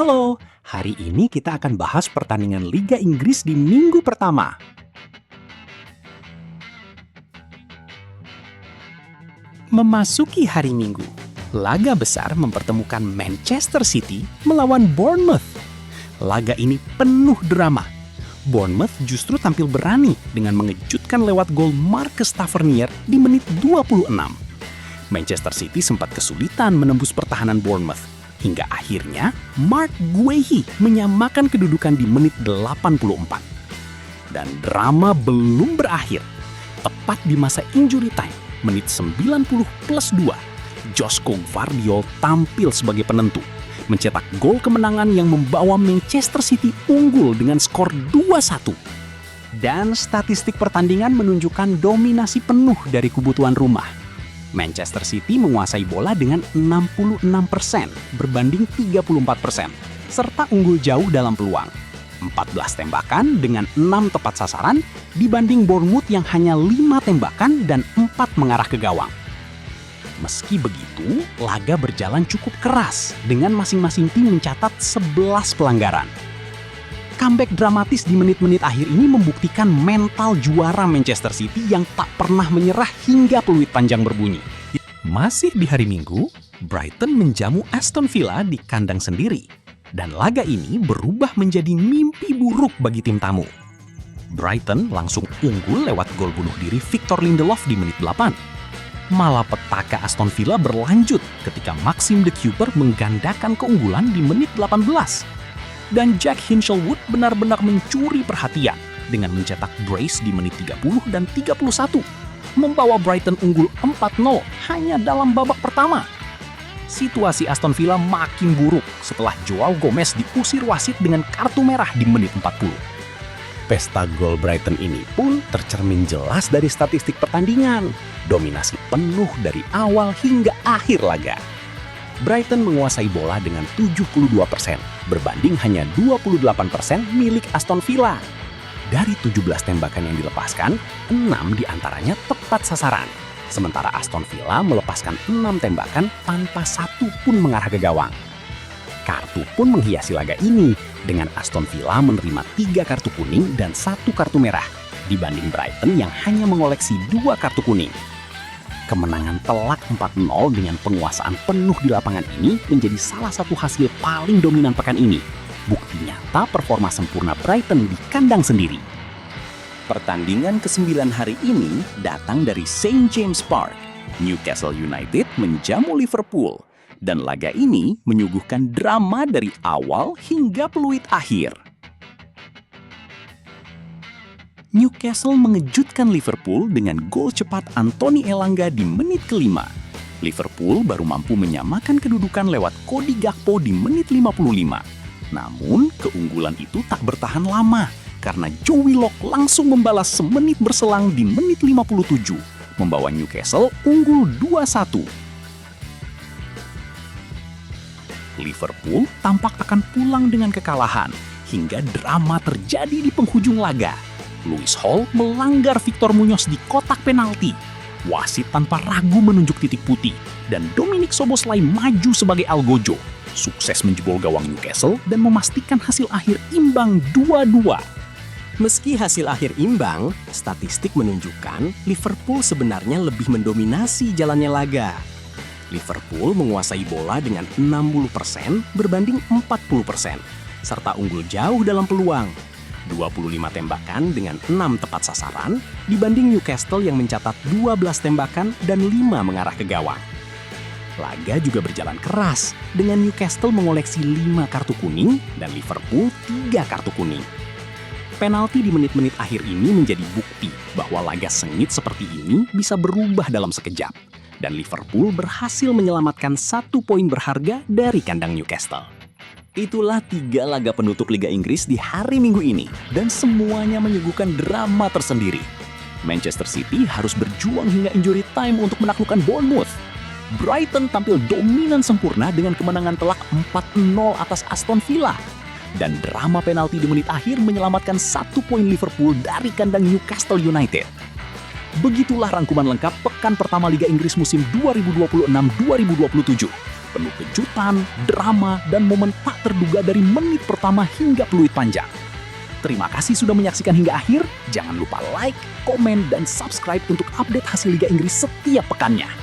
Halo, hari ini kita akan bahas pertandingan Liga Inggris di minggu pertama. Memasuki hari Minggu, laga besar mempertemukan Manchester City melawan Bournemouth. Laga ini penuh drama. Bournemouth justru tampil berani dengan mengejutkan lewat gol Marcus Tavernier di menit 26. Manchester City sempat kesulitan menembus pertahanan Bournemouth, hingga akhirnya Marc Guehi menyamakan kedudukan di menit 84. Dan drama belum berakhir. Tepat di masa injury time, menit 90 plus 2, Joško Gvardiol tampil sebagai penentu, mencetak gol kemenangan yang membawa Manchester City unggul dengan skor 2-1. Dan statistik pertandingan menunjukkan dominasi penuh dari kubu tuan rumah. Manchester City menguasai bola dengan 66% berbanding 34%, serta unggul jauh dalam peluang. 14 tembakan dengan 6 tepat sasaran dibanding Bournemouth yang hanya 5 tembakan dan 4 mengarah ke gawang. Meski begitu, laga berjalan cukup keras dengan masing-masing tim mencatat 11 pelanggaran. Comeback dramatis di menit-menit akhir ini membuktikan mental juara Manchester City yang tak pernah menyerah hingga peluit panjang berbunyi. Masih di hari Minggu, Brighton menjamu Aston Villa di kandang sendiri. Dan laga ini berubah menjadi mimpi buruk bagi tim tamu. Brighton langsung unggul lewat gol bunuh diri Victor Lindelof di menit 8. Malapetaka Aston Villa berlanjut ketika Maxim de Cuyper menggandakan keunggulan di menit 18. Dan Jack Hinshelwood benar-benar mencuri perhatian dengan mencetak brace di menit 30 dan 31, membawa Brighton unggul 4-0 hanya dalam babak pertama. Situasi Aston Villa makin buruk setelah Joao Gomez diusir wasit dengan kartu merah di menit 40. Pesta gol Brighton ini pun tercermin jelas dari statistik pertandingan. Dominasi penuh dari awal hingga akhir laga. Brighton menguasai bola dengan 72%, berbanding hanya 28% milik Aston Villa. Dari 17 tembakan yang dilepaskan, 6 diantaranya tepat sasaran. Sementara Aston Villa melepaskan 6 tembakan tanpa satu pun mengarah ke gawang. Kartu pun menghiasi laga ini, dengan Aston Villa menerima 3 kartu kuning dan 1 kartu merah, dibanding Brighton yang hanya mengoleksi 2 kartu kuning. Kemenangan telak 4-0 dengan penguasaan penuh di lapangan ini menjadi salah satu hasil paling dominan pekan ini. Bukti nyata performa sempurna Brighton di kandang sendiri. Pertandingan ke-9 hari ini datang dari St. James Park. Newcastle United menjamu Liverpool. Dan laga ini menyuguhkan drama dari awal hingga peluit akhir. Newcastle mengejutkan Liverpool dengan gol cepat Anthony Elanga di menit ke-5. Liverpool baru mampu menyamakan kedudukan lewat Cody Gakpo di menit 55. Namun, keunggulan itu tak bertahan lama karena Joe Willock langsung membalas semenit berselang di menit 57, membawa Newcastle unggul 2-1. Liverpool tampak akan pulang dengan kekalahan hingga drama terjadi di penghujung laga. Lewis Hall melanggar Victor Muñoz di kotak penalti. Wasit tanpa ragu menunjuk titik putih dan Dominic Szoboszlai maju sebagai algojo. Sukses menjebol gawang Newcastle dan memastikan hasil akhir imbang 2-2. Meski hasil akhir imbang, statistik menunjukkan Liverpool sebenarnya lebih mendominasi jalannya laga. Liverpool menguasai bola dengan 60% berbanding 40%, serta unggul jauh dalam peluang. 25 tembakan dengan 6 tepat sasaran dibanding Newcastle yang mencatat 12 tembakan dan 5 mengarah ke gawang. Laga juga berjalan keras dengan Newcastle mengoleksi 5 kartu kuning dan Liverpool 3 kartu kuning. Penalti di menit-menit akhir ini menjadi bukti bahwa laga sengit seperti ini bisa berubah dalam sekejap. Dan Liverpool berhasil menyelamatkan 1 poin berharga dari kandang Newcastle. Itulah 3 laga penutup Liga Inggris di hari Minggu ini, dan semuanya menyuguhkan drama tersendiri. Manchester City harus berjuang hingga injury time untuk menaklukkan Bournemouth. Brighton tampil dominan sempurna dengan kemenangan telak 4-0 atas Aston Villa. Dan drama penalti di menit akhir menyelamatkan 1 poin Liverpool dari kandang Newcastle United. Begitulah rangkuman lengkap pekan pertama Liga Inggris musim 2026-2027. penuh kejutan, drama, dan momen tak terduga dari menit pertama hingga peluit panjang. Terima kasih sudah menyaksikan hingga akhir. Jangan lupa like, komen, dan subscribe untuk update hasil Liga Inggris setiap pekannya.